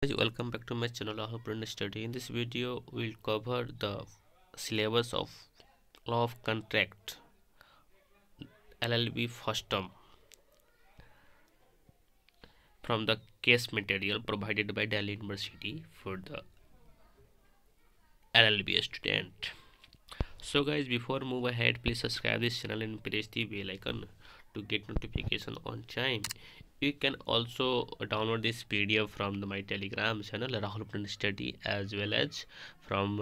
Guys, welcome back to my channel. I hope you study. In this video, we'll cover the syllabus of law of contract LLB first term from the case material provided by Delhi University for the LLB student. So guys, before move ahead, please subscribe this channel and press the bell icon to get notification on time. You can also download this PDF from my Telegram channel Rahul Print Study, as well as from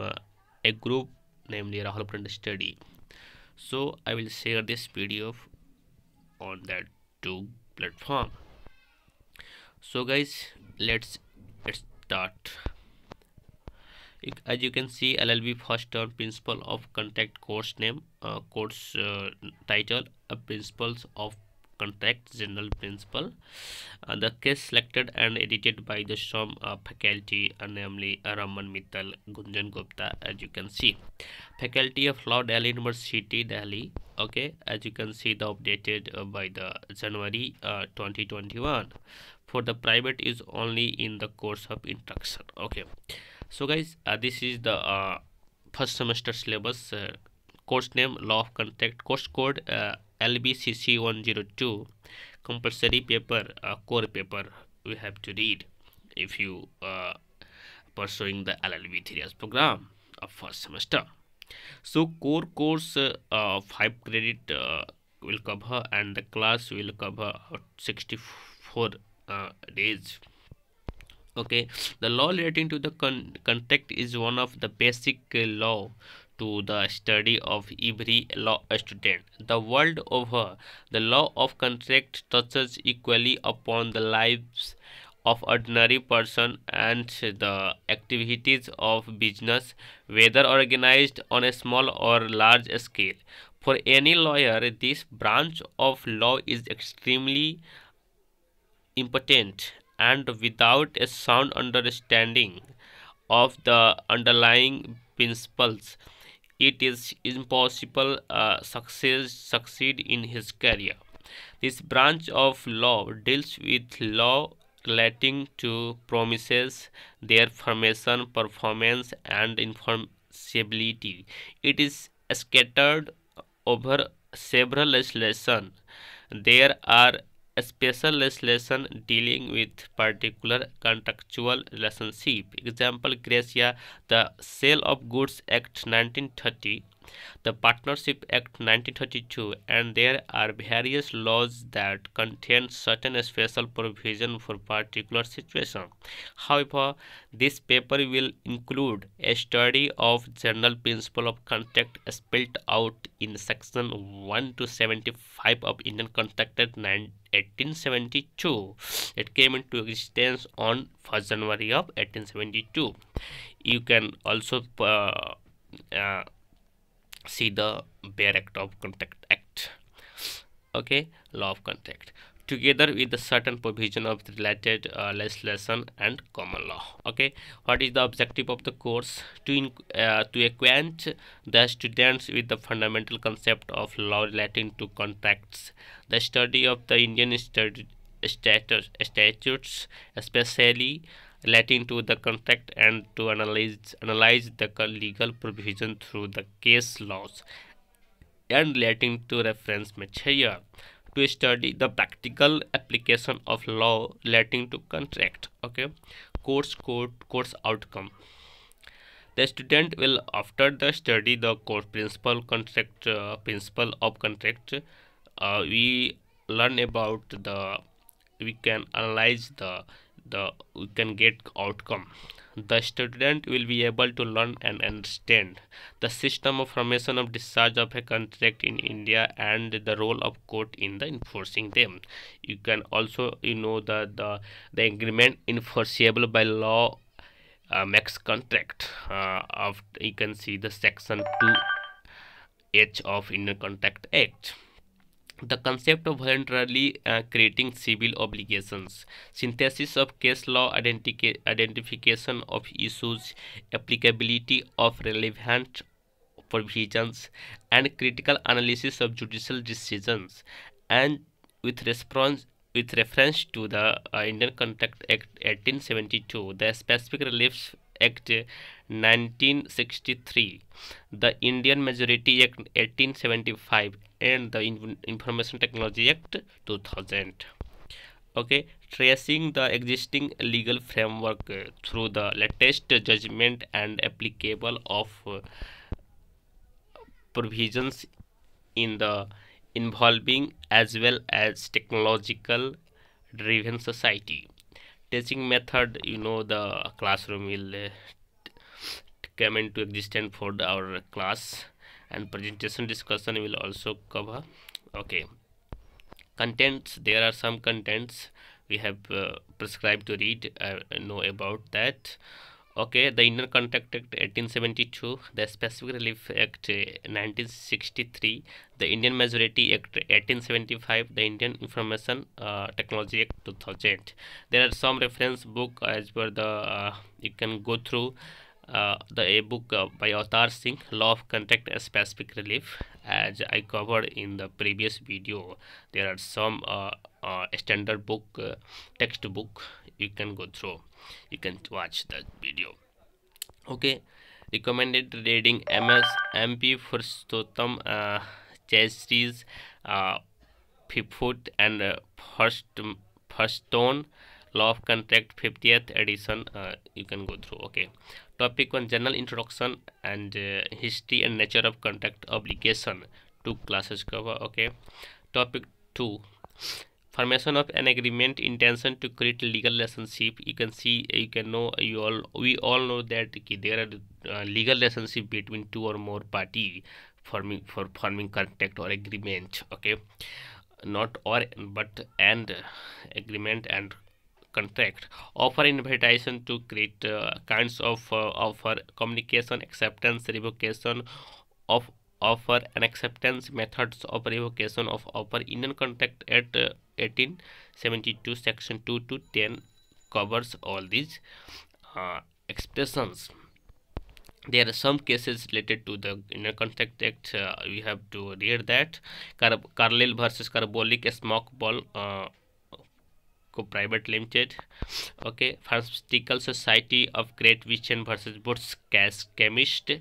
a group namely Rahul Print Study. So I will share this PDF on that two platform. So guys, let's start. As you can see, LLB first term principle of contract course name, course title, principles of contract general principle. The case selected and edited by the some faculty, namely Raman Mittal, Gunjan Gupta. As you can see, faculty of law, Delhi University, Delhi. Okay, as you can see, the updated by the January 2021. For the private is only in the course of introduction. Okay, so guys, this is the first semester syllabus. Course name law of contract, course code LBCC 102. Compulsory paper, core paper we have to read if you pursuing the LLB 3 years program of first semester. So core course 5 credit will cover, and the class will cover 64 days. Okay, the law relating to the contract is one of the basic law to the study of every law student. The world over, the law of contract touches equally upon the lives of ordinary person and the activities of business, whether organized on a small or large scale. For any lawyer, this branch of law is extremely important, and without a sound understanding of the underlying principles, it is impossible succeed in his career. This branch of law deals with law relating to promises, their formation, performance, and enforceability. It is scattered over several legislation. There are special legislation dealing with particular contractual relationship. Example, Gracia, the Sale of Goods Act 1930, the Partnership Act 1932, and there are various laws that contain certain special provision for particular situation. However, this paper will include a study of general principle of contract spelled out in section 1 to 75 of Indian Contract Act 1872. It came into existence on 1st January of 1872. You can also see the bare act of contract act. Okay, law of contract together with the certain provision of the related legislation and common law. Okay, what is the objective of the course? To acquaint the students with the fundamental concept of law relating to contracts, the study of the Indian statutes, especially relating to the contract, and to analyze the legal provision through the case laws and relating to reference material, to study the practical application of law relating to contract. Okay, course outcome. The student will, after the study the course principle of contract, we learn about we can analyze we can get outcome. The student will be able to learn and understand the system of formation of discharge of a contract in India and the role of court in the enforcing them. You can also the agreement enforceable by law makes contract. You can see the section 2H of Indian Contract Act. The concept of voluntarily creating civil obligations, synthesis of case law, identification of issues, applicability of relevant provisions, and critical analysis of judicial decisions, and with response with reference to the Indian Contract Act 1872, the Specific Relief Act 1963, the Indian Majority Act 1875, and the Information Technology Act 2000. Okay, tracing the existing legal framework through the latest judgment and applicable of provisions in the involving as well as technological driven society. Teaching method, the classroom will come into existence for our class, and presentation discussion will also cover. Okay, contents, there are some contents we have prescribed to read, know about that. Okay, the Indian Contract Act 1872, the Specific Relief Act 1963, the Indian Majority Act 1875, the Indian Information Technology Act 2000. There are some reference book as per the you can go through the a book by Avatar Singh, Law of Contract and Specific Relief. As I covered in the previous video, there are some standard book, textbook you can go through. You can watch that video. Okay, recommended reading MS MP Purushottam Chaudhary's Fifth and First Stone, Law of Contract 50th edition. You can go through. Okay, topic 1, general introduction and history and nature of contract obligation. 2 classes cover. Okay, topic 2, formation of an agreement, intention to create legal relationship. You can see, you can know, we all know that there are legal relationship between 2 or more party forming contract or agreement. Okay, not or but and agreement and contract. Offer, invitation to create kinds of offer, communication, acceptance, revocation of offer, and acceptance, methods of revocation of offer. Indian Contract Act 1872 section 2 to 10 covers all these expressions. There are some cases related to the Indian Contract Act. We have to read that. Carlyle versus Carbolic Smoke Ball Private Limited. Okay, Pharmaceutical Society of Great Britain versus Boots Chemist.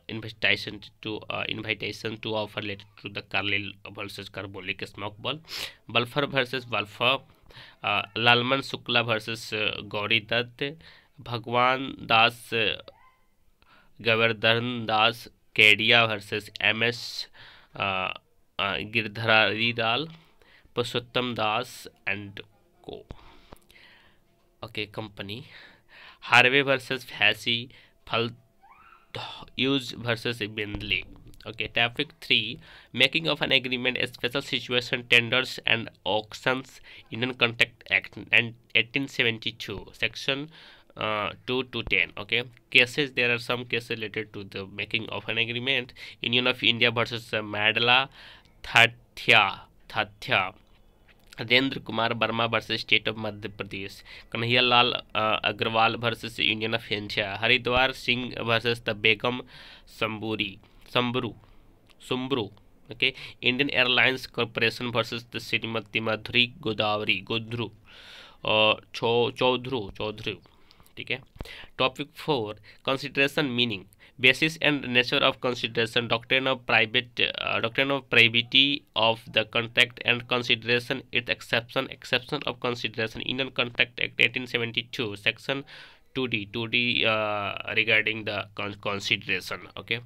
Invitation to offer related to the Carlyle versus Carbolic Smoke Ball. Balfour versus Balfour. Lalman Shukla versus Gauri Dutt. Bhagwan Das Govardhan Das Kedia versus MS Girdhari Dal, Purushottam Das and Co. Okay, company. Harvey versus Fassi, Hughes versus Bindley. Okay, topic 3, making of an agreement, a special situation, tenders and auctions. Indian Contract Act and 1872 section 2 to 10. Okay, cases, there are some cases related to the making of an agreement. Union of India versus Madala Thathya, Rajendra Kumar Verma versus State of Madhya Pradesh. Kanhaiya Lal Agrawal versus Union of India. Haridwar Singh versus the Begum Sumbru. Okay, Indian Airlines Corporation versus the Srimati Madhuri Godru Chaudhary. ठीक है. Topic 4, consideration, meaning, basis and nature of consideration, doctrine of privity of the contract and consideration, its exception of consideration. Indian Contract Act 1872 section 2D regarding the consideration. Okay,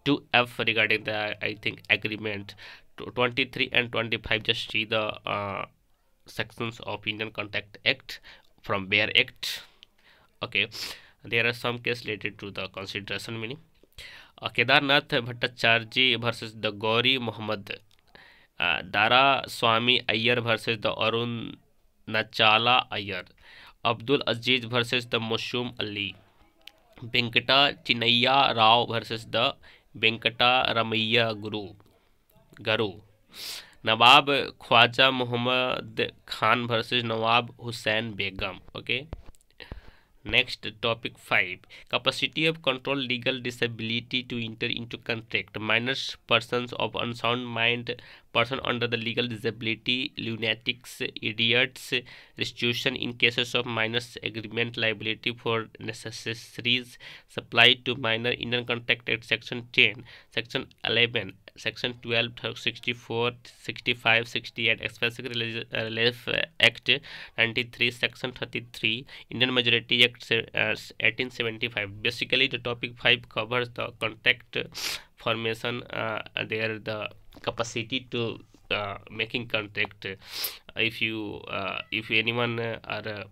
2F regarding the, I think, agreement. 23 and 25, just see the sections of Indian Contract Act from Bear Act. Okay, there are some cases related to the consideration, meaning. Kedarnath Bhattacharya versus the Gauri Muhammad. Dara Swami Iyer versus the Arun Nachala Iyer. Abdul Aziz versus the Mushum Ali. Venkata Chinaya Rao versus the Venkata Ramaiya Garu. Nawab Khwaja Muhammad Khan versus Nawab Hussain Begum. Okay. Next, topic 5, capacity of control, legal disability to enter into contract, minors, persons of unsound mind, person under the legal disability, lunatics, idiots, restitution in cases of minors, agreement liability for necessaries supplied to minor, Indian Contract Act section 10, section 11, section 12, 64, 65, 68, Express Relief Act 93, section 33, Indian Majority Act 1875. Basically the topic 5 covers the contract formation, there the capacity to making contract. If anyone are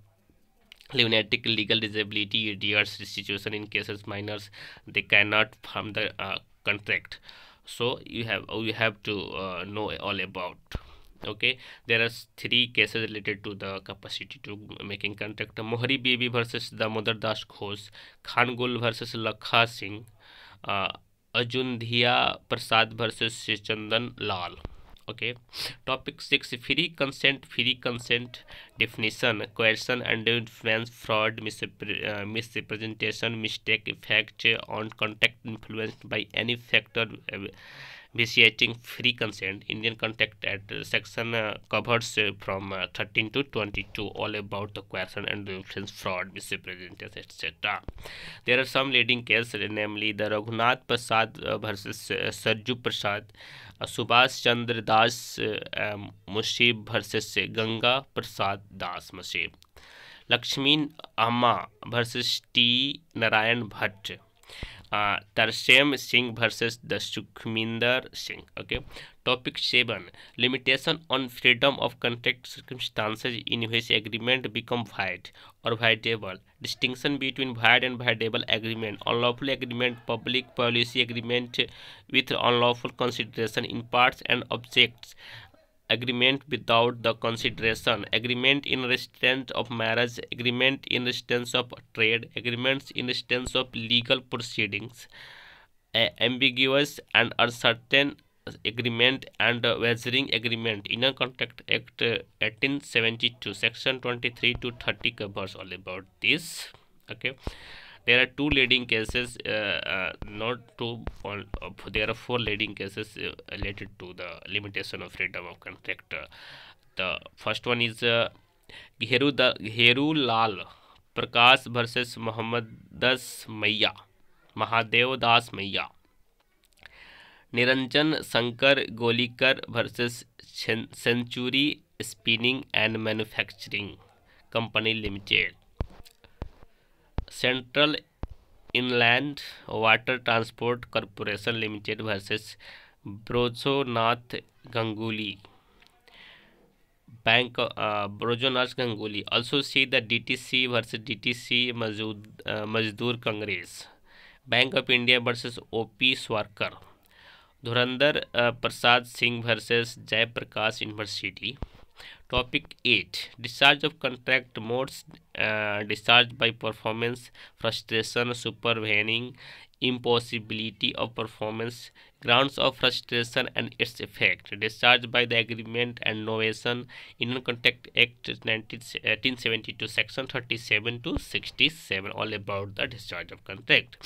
lunatic, legal disability, idiots, situation in cases minors, they cannot form the contract. So you have to know all about. Okay, there are 3 cases related to the capacity to making contract: Mohari Bibi versus Damodar Das Ghosh, Khan Gul versus Lakha Singh, uh, Ajundhya Prasad versus Chandan Lal. Okay, topic 6: free consent definition, coercion and influence, fraud, misrepresentation, mistake, effect on contact influenced by any factor vitiating free consent. Indian Contact Act section covers from 13 to 22 all about the coercion and influence, fraud, misrepresentation, etc. There are some leading cases, namely the Raghunath Prasad versus Sarju Prasad, Subhash Chandra Das Mushib versus Ganga Prasad Das Mushib, Lakshmi Amma versus T. Narayan Bhatt, Tarsem Singh versus the Sukhminder Singh. Okay. Topic 7: limitation on freedom of contract, circumstances in which agreement become void or voidable. Distinction between void and voidable agreement: unlawful agreement, public policy agreement with unlawful consideration in parts and objects, agreement without the consideration, agreement in restraint of marriage, agreement in restraint of trade, agreements in restraint of legal proceedings, ambiguous and uncertain agreement, and wagering agreement. Indian Contract Act 1872 section 23 to 30 covers all about this. Okay, there are 2 leading cases, not two, there are 4 leading cases related to the limitation of freedom of contract. The first one is Gheru Lal Prakash versus Mahadev Das Maiya, Niranjan Shankar Golikar versus Century Spinning and Manufacturing Company Limited, Central Inland Water Transport Corporation Limited versus Brojonath Ganguly, Brojonath Ganguly. Also see the DTC versus DTC Mazdoor Congress, Bank of India versus OP Swarkar, Dhurandhar Prasad Singh versus Jayaprakash University. Topic 8: discharge of contract modes, discharge by performance, frustration, supervening, impossibility of performance, grounds of frustration and its effect, discharge by the agreement and novation. Indian Contract Act 1872 section 37 to 67 all about the discharge of contract.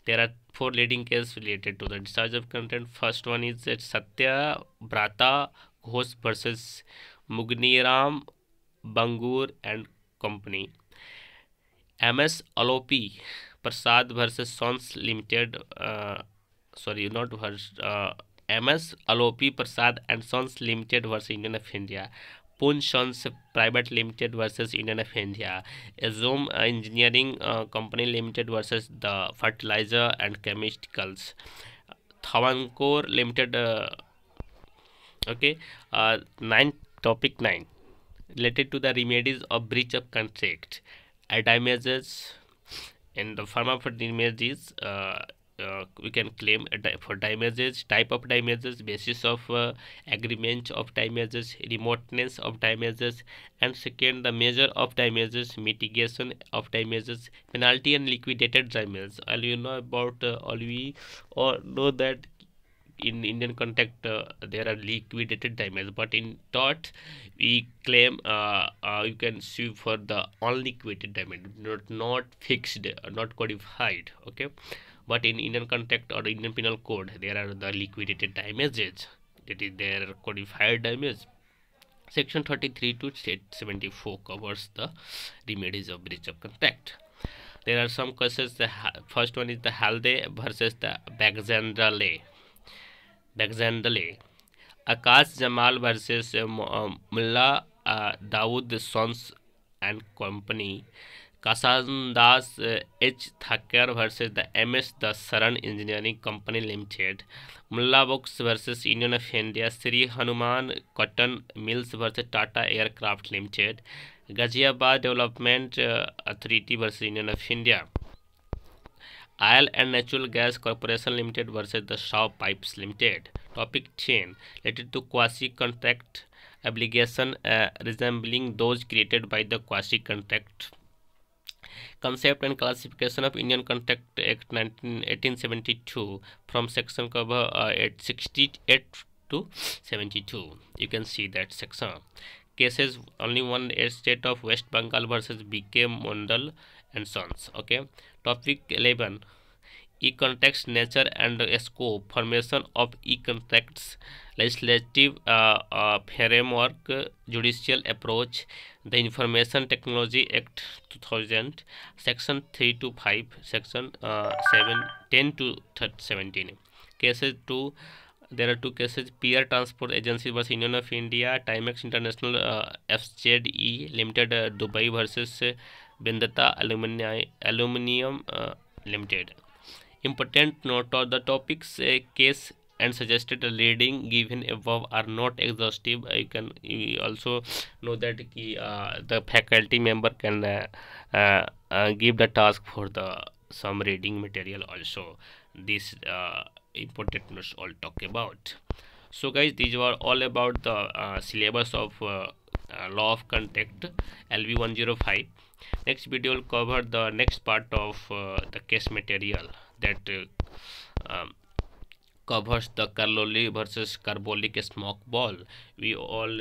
There are 4 leading cases related to the discharge of contract. First one is Satya Brata Ghosh versus Mugniram Bangur and Company, MS Alopi Prasad versus Sons Limited, MS Alopi Prasad and Sons Limited versus Indian of India, Pun Sons Private Limited versus Indian of India, Azom Engineering Company Limited versus the Fertilizer and Chemicals, Thawankor Limited. Okay, 9. Topic 9 related to the remedies of breach of contract, damages. In the form of damages, we can claim for damages, type of damages, basis of agreement of damages, remoteness of damages, and second the measure of damages, mitigation of damages, penalty and liquidated damages. All you know about, all we all know that in Indian contract there are liquidated damage, but in tort we claim you can sue for the unliquidated damage, not fixed, not codified. Okay, but in Indian contract or Indian penal code there are the liquidated damages. that is their codified damage. Section 33 to 74 covers the remedies of breach of contract. There are some cases. The first one is the Halde versus the Bagzandale. Akash Jamal versus Mullah Dawood Sons and Company. Kasandas H. Thakkar versus the MS The Saran Engineering Company Limited. Mullah Books versus Union of India. Sri Hanuman Cotton Mills versus Tata Aircraft Limited. Ghaziabad Development Authority versus Union of India. Oil and Natural Gas Corporation Limited versus the Shaw Pipes Limited. Topic 10 related to quasi-contract obligation resembling those created by the quasi-contract. Concept and classification of Indian Contract Act 1872 from section cover 68 to 72. You can see that section. Cases only one state of West Bengal versus BK Mondal and Sons. Okay. Topic 11. E-contracts nature and scope. Formation of e-contracts. Legislative framework. Judicial approach. The Information Technology Act 2000. Section 3 to 5. Section 10 to 17. Cases 2. There are two cases. Peer Transport Agency versus Union of India. Timex International FZE Limited Dubai versus Bendata Aluminium Limited. Important note of the topics case and suggested reading given above are not exhaustive. You also know that the faculty member can give the task for the some reading material also. This important notes all talk about. So guys, these were all about the syllabus of law of contract LB 105. Next video will cover the next part of the case material that covers the Carloli versus carbolic smoke ball. We all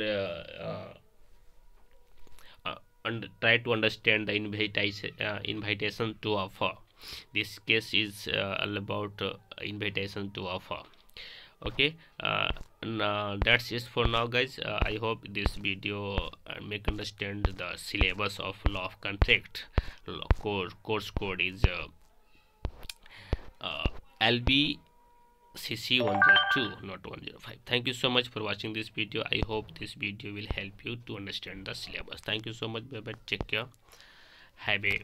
try to understand the invitation to offer. This case is all about invitation to offer. Okay, that's it for now, guys. I hope this video make understand the syllabus of law of contract. Course code is LB CC 102, not 105. Thank you so much for watching this video. I hope this video will help you to understand the syllabus. Thank you so much. Bye bye. Take care. Have a